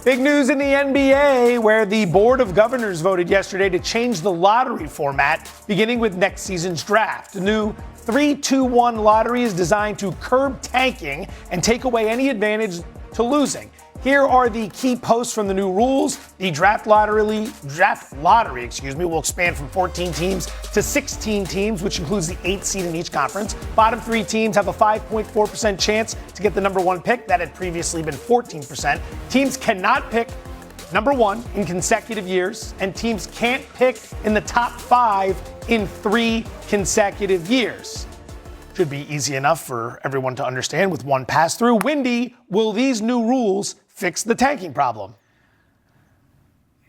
Big news in the NBA, where the Board of Governors voted yesterday to change the lottery format, beginning with next season's draft. The new 3-2-1 lottery is designed to curb tanking and take away any advantage to losing. Here are the key posts from the new rules. The draft lottery, will expand from 14 teams to 16 teams, which includes the 8th seed in each conference. Bottom 3 teams have a 5.4% chance to get the number 1 pick. That had previously been 14%. Teams cannot pick number 1 in consecutive years, and teams can't pick in the top 5 in 3 consecutive years. Should be easy enough for everyone to understand with one pass through. Windy, will these new rules fix the tanking problem?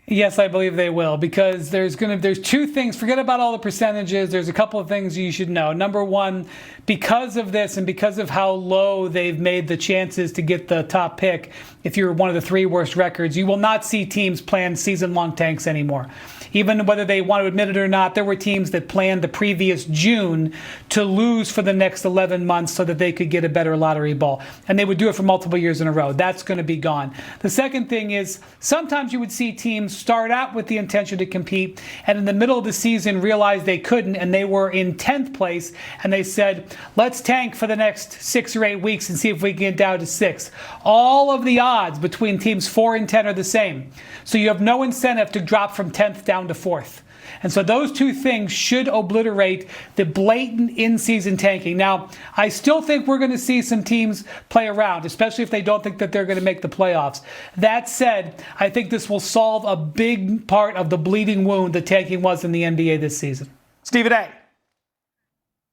Yes, I believe they will, because there's 2 things. Forget about all the percentages. There's a couple of things you should know. Number one, because of this and because of how low they've made the chances to get the top pick, if you're one of the 3 worst records, you will not see teams plan season-long tanks anymore. Even whether they want to admit it or not, there were teams that planned the previous June to lose for the next 11 months so that they could get a better lottery ball. And they would do it for multiple years in a row. That's going to be gone. The second thing is, sometimes you would see teams start out with the intention to compete and in the middle of the season realize they couldn't, and they were in 10th place, and they said, let's tank for the next 6 or 8 weeks and see if we can get down to 6. All of the odds between teams 4 and 10 are the same. So you have no incentive to drop from 10th down to 4th. And so those 2 things should obliterate the blatant in-season tanking. Now, I still think we're going to see some teams play around, especially if they don't think that they're going to make the playoffs. That said, I think this will solve a big part of the bleeding wound that tanking was in the NBA this season. Stephen A.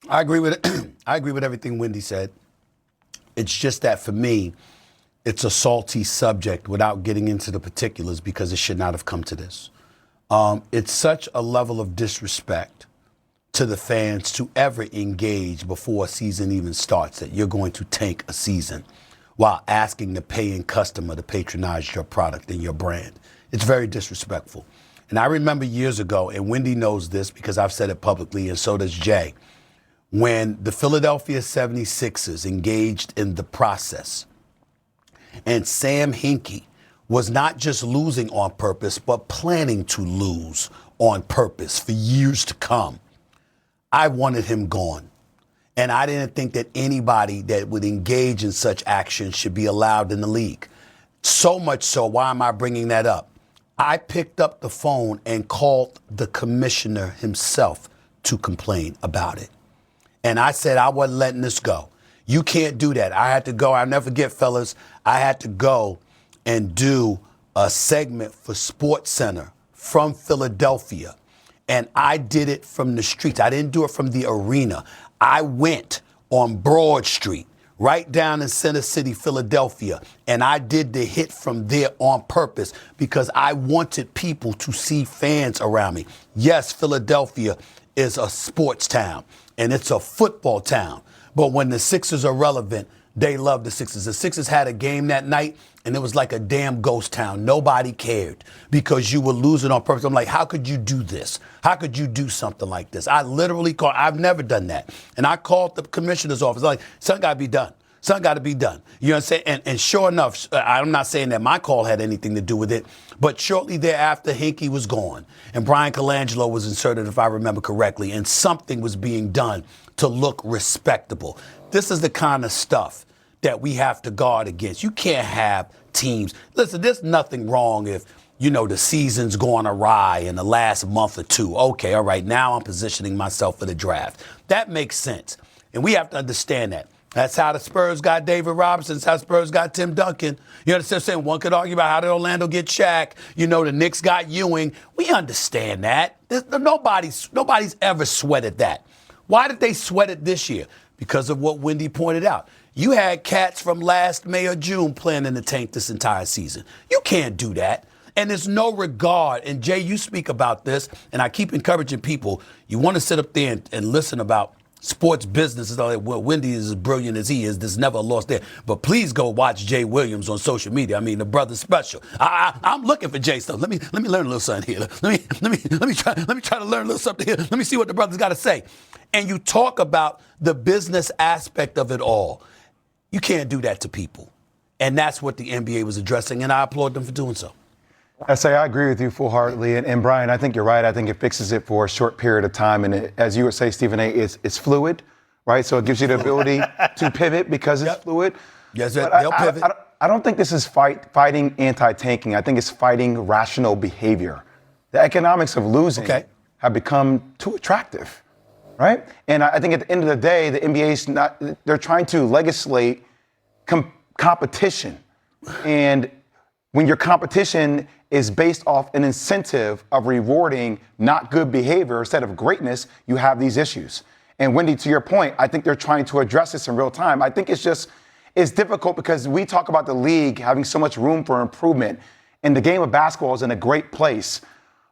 I agree with it. I agree with everything Wendy said. It's just that for me, it's a salty subject without getting into the particulars, because it should not have come to this. It's such a level of disrespect to the fans to ever engage before a season even starts that you're going to tank a season while asking the paying customer to patronize your product and your brand. It's very disrespectful. And I remember years ago, and Wendy knows this because I've said it publicly, and so does Jay, when the Philadelphia 76ers engaged in the process, and Sam Hinkie was not just losing on purpose, but planning to lose on purpose for years to come. I wanted him gone. And I didn't think that anybody that would engage in such action should be allowed in the league. So much so, why am I bringing that up? I picked up the phone and called the commissioner himself to complain about it. And I said, I wasn't letting this go. You can't do that. I had to go. I'll never forget, fellas, I had to go and do a segment for SportsCenter from Philadelphia. And I did it from the streets. I didn't do it from the arena. I went on Broad Street, right down in Center City, Philadelphia. And I did the hit from there on purpose because I wanted people to see fans around me. Yes, Philadelphia is a sports town and it's a football town. But when the Sixers are relevant, they love the Sixers. The Sixers had a game that night, and it was like a damn ghost town. Nobody cared because you were losing on purpose. I'm like, how could you do this? How could you do something like this? I literally called. I've never done that. And I called the commissioner's office. I'm like, something got to be done. Something got to be done. You know what I'm saying? And sure enough, I'm not saying that my call had anything to do with it, but shortly thereafter, Hinkie was gone. And Brian Colangelo was inserted, if I remember correctly, and something was being done to look respectable. This is the kind of stuff that we have to guard against. You can't have teams. Listen, there's nothing wrong if, you know, the season's going awry in the last month or 2. Okay, all right, now I'm positioning myself for the draft. That makes sense. And we have to understand that. That's how the Spurs got David Robinson. That's how Spurs got Tim Duncan. You understand what I'm saying? One could argue about how did Orlando get Shaq. You know, the Knicks got Ewing. We understand that. Nobody's ever sweated that. Why did they sweat it this year? Because of what Wendy pointed out. You had cats from last May or June planning to tank this entire season. You can't do that. And there's no regard. And Jay, you speak about this, and I keep encouraging people. You want to sit up there and listen about sports business. It's like, well, Wendy is as brilliant as he is. There's never a loss there. But please go watch Jay Williams on social media. I mean, the brother's special. I'm looking for Jay stuff. Let me learn a little something here. Let me try to learn a little something here. Let me see what the brother's got to say. And you talk about the business aspect of it all. You can't do that to people. And that's what the NBA was addressing, and I applaud them for doing so. I agree with you full-heartedly. And Brian, I think you're right. I think it fixes it for a short period of time. And as you would say, Stephen A., it's fluid, right? So it gives you the ability to pivot because it's fluid. Yes, they'll pivot. I don't think this is fighting anti-tanking. I think it's fighting rational behavior. The economics of losing have become too attractive, right? And I think at the end of the day, the NBA's they're trying to legislate competition. And when your competition is based off an incentive of rewarding not good behavior instead of greatness, you have these issues. And Wendy, to your point, I think they're trying to address this in real time. I think it's difficult because we talk about the league having so much room for improvement, and the game of basketball is in a great place.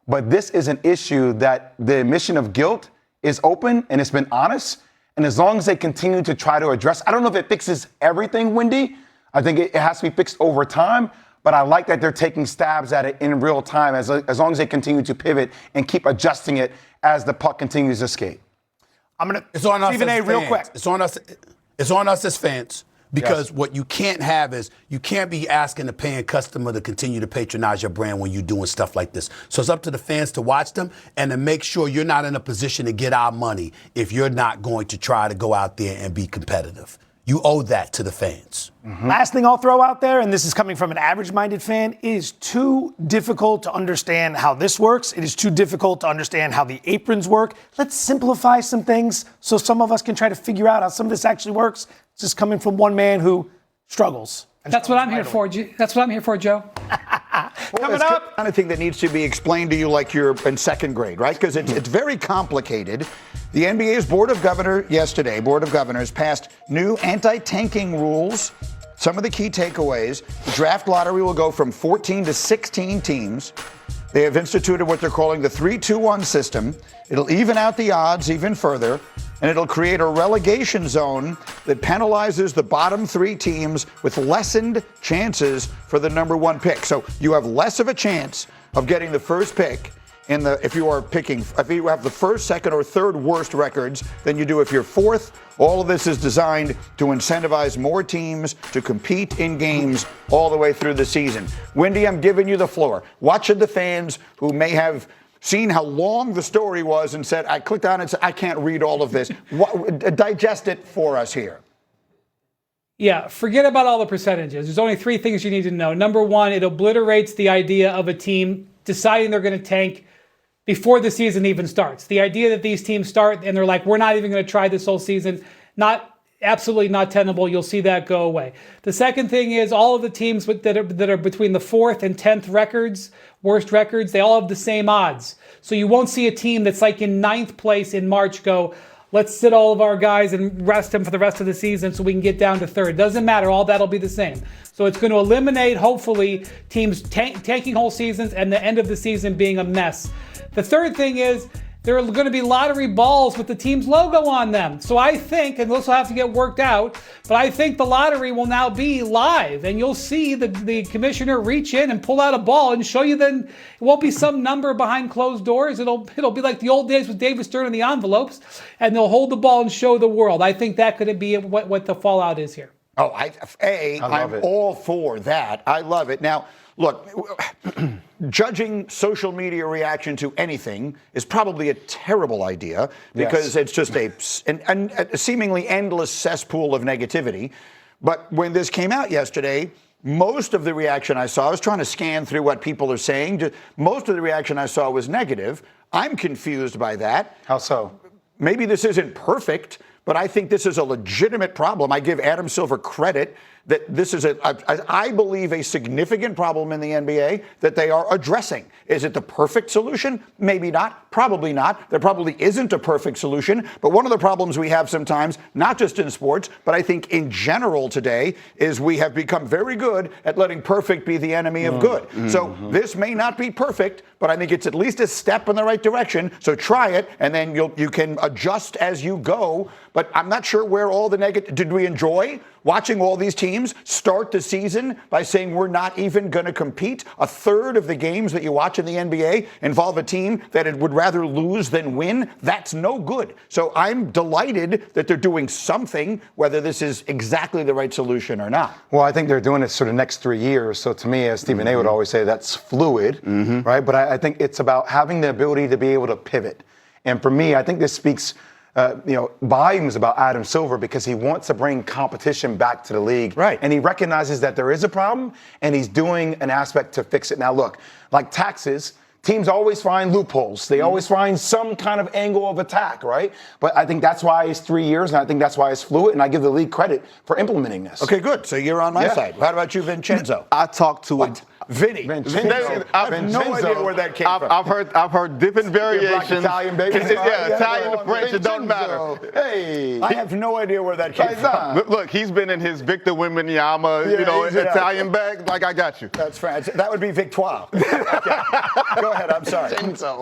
But this is an issue that the admission of guilt is open and it's been honest. And as long as they continue to try to address, I don't know if it fixes everything, Wendy. I think it has to be fixed over time. But I like that they're taking stabs at it in real time as long as they continue to pivot and keep adjusting it as the puck continues to skate. It's on us Stephen A. as real fans. quick. It's on us as fans because what you can't have is you can't be asking the paying customer to continue to patronize your brand when you're doing stuff like this. So it's up to the fans to watch them and to make sure you're not in a position to get our money if you're not going to try to go out there and be competitive. You owe that to the fans. Mm-hmm. Last thing I'll throw out there, and this is coming from an average-minded fan, it is too difficult to understand how this works. It is too difficult to understand how the aprons work. Let's simplify some things so some of us can try to figure out how some of this actually works. It's just coming from one man who struggles. That's what I'm here for. That's what I'm here for, Joe. Coming up. The kind of thing that needs to be explained to you like you're in second grade, right? Because it's very complicated. The NBA's Board of Governors passed new anti-tanking rules. Some of the key takeaways: the draft lottery will go from 14 to 16 teams. They have instituted what they're calling the 3-2-1 system. It'll even out the odds even further, and it'll create a relegation zone that penalizes the bottom 3 teams with lessened chances for the number 1 pick. So you have less of a chance of getting the first pick if you have the first, second, or third worst records than you do if you're fourth. All of this is designed to incentivize more teams to compete in games all the way through the season. Wendy, I'm giving you the floor. Watching the fans who may have seen how long the story was and said, I clicked on it and said, I can't read all of this. Digest it for us here. Yeah, forget about all the percentages. There's only 3 things you need to know. Number 1, it obliterates the idea of a team deciding they're going to tank before the season even starts. The idea that these teams start and they're like, we're not even going to try this whole season, absolutely not tenable. You'll see that go away. The second thing is all of the teams that are between the 4th and 10th worst records, they all have the same odds. So you won't see a team that's like in 9th place in March go, let's sit all of our guys and rest them for the rest of the season so we can get down to 3rd. Doesn't matter. All that'll be the same. So it's going to eliminate, hopefully, teams tanking whole seasons and the end of the season being a mess. The third thing is there are going to be lottery balls with the team's logo on them. So I think, and this will have to get worked out, but I think the lottery will now be live, and you'll see the commissioner reach in and pull out a ball and show you. Then it won't be some number behind closed doors. It'll be like the old days with David Stern and the envelopes, and they'll hold the ball and show the world. I think that could be what the fallout is here. Oh, I'm all for that. I love it. Now, look, judging social media reaction to anything is probably a terrible idea because it's just a seemingly endless cesspool of negativity. But when this came out yesterday, most of the reaction I saw, I was trying to scan through what people are saying. Most of the reaction I saw was negative. I'm confused by that. How so? Maybe this isn't perfect, but I think this is a legitimate problem. I give Adam Silver credit that this is, I believe, a significant problem in the NBA that they are addressing. Is it the perfect solution? Maybe not. Probably not. There probably isn't a perfect solution. But one of the problems we have sometimes, not just in sports, but I think in general today, is we have become very good at letting perfect be the enemy of good. So this may not be perfect, but I think it's at least a step in the right direction. So try it, and then you can adjust as you go. But I'm not sure where all the negative. Did we enjoy watching all these teams start the season by saying we're not even going to compete. A third of the games that you watch in the NBA involve a team that it would rather lose than win. That's no good. So I'm delighted that they're doing something, whether this is exactly the right solution or not. Well, I think they're doing it sort of next 3 years. So to me, as Stephen A would always say, that's fluid, right? But I think it's about having the ability to be able to pivot. And for me, I think this speaks volumes about Adam Silver, because he wants to bring competition back to the league. Right. And he recognizes that there is a problem, and he's doing an aspect to fix it. Now, look, like taxes, teams always find loopholes. They always find some kind of angle of attack, right? But I think that's why it's 3 years, and I think that's why it's fluid, and I give the league credit for implementing this. Okay, good. So you're on my side. How about you, Vincenzo? I talked to Vinny. Vincenzo. I have no idea where that came from. I've heard different variations. Italian, baby. Italian to French, it don't matter. Hey. I have no idea where that came from. Look, he's been in his Victor Wembanyama, Italian bag. Like, I got you. That's French. That would be Victoire. Okay. Go ahead. I'm sorry.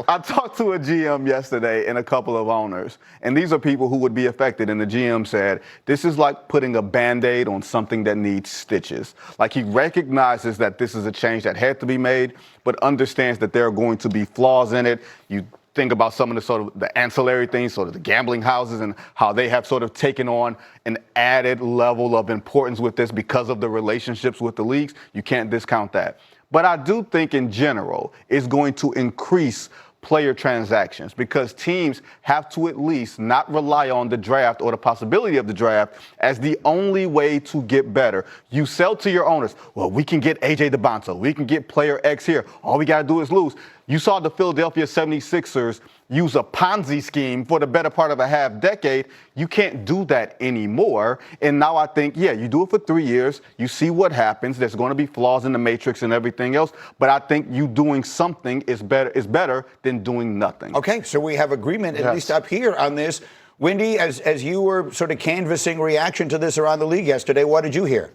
I talked to a GM yesterday and a couple of owners, and these are people who would be affected. And the GM said, this is like putting a Band-Aid on something that needs stitches. Like, he recognizes that this is a change that had to be made, but understands that there are going to be flaws in it. You think about some of the sort of the ancillary things, sort of the gambling houses and how they have sort of taken on an added level of importance with this because of the relationships with the leagues. You can't discount that. But I do think in general it's going to increase player transactions, because teams have to at least not rely on the draft or the possibility of the draft as the only way to get better. You sell to your owners, well, we can get AJ DeBonto, we can get player X here, all we got to do is lose. You saw the Philadelphia 76ers use a Ponzi scheme for the better part of a half decade. You can't do that anymore. And now I think, you do it for 3 years. You see what happens. There's going to be flaws in the matrix and everything else. But I think you doing something is better than doing nothing. Okay, so we have agreement, at least up here, on this. Wendy, as you were sort of canvassing reaction to this around the league yesterday, what did you hear?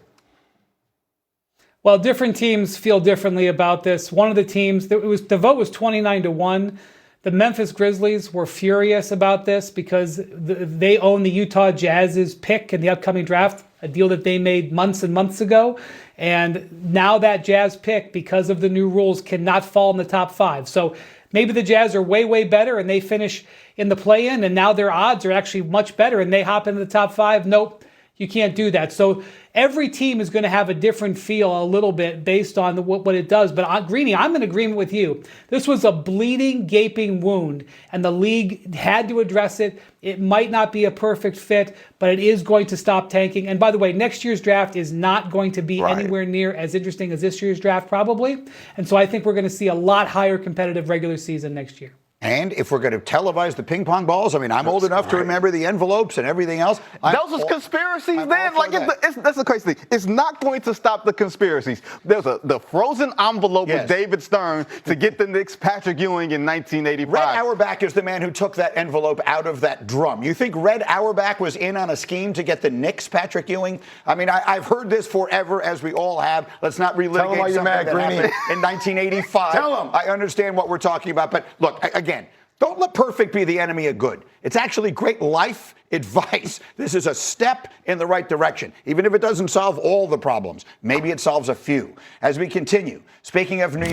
Well, different teams feel differently about this. One of the teams, the vote was 29-1. The Memphis Grizzlies were furious about this because they own the Utah Jazz's pick in the upcoming draft, a deal that they made months and months ago. And now that Jazz pick, because of the new rules, cannot fall in the top 5. So maybe the Jazz are way, way better and they finish in the play-in, and now their odds are actually much better and they hop into the top 5. Nope. You can't do that. So every team is going to have a different feel a little bit based on what it does. But Greeny, I'm in agreement with you. This was a bleeding, gaping wound, and the league had to address it. It might not be a perfect fit, but it is going to stop tanking. And by the way, next year's draft is not going to be anywhere near as interesting as this year's draft, probably. And so I think we're going to see a lot higher competitive regular season next year. And if we're going to televise the ping pong balls, I mean, I'm old enough to remember the envelopes and everything else. Those was conspiracies then. Like, that's the crazy thing. It's not going to stop the conspiracies. There's the frozen envelope with David Stern to get the Knicks Patrick Ewing in 1985. Red Auerbach is the man who took that envelope out of that drum. You think Red Auerbach was in on a scheme to get the Knicks Patrick Ewing? I mean, I've heard this forever, as we all have. Let's not relitigate something that happened in 1985. Tell him. I understand what we're talking about, but look, again, don't let perfect be the enemy of good. It's actually great life advice. This is a step in the right direction. Even if it doesn't solve all the problems, maybe it solves a few. As we continue, speaking of New York.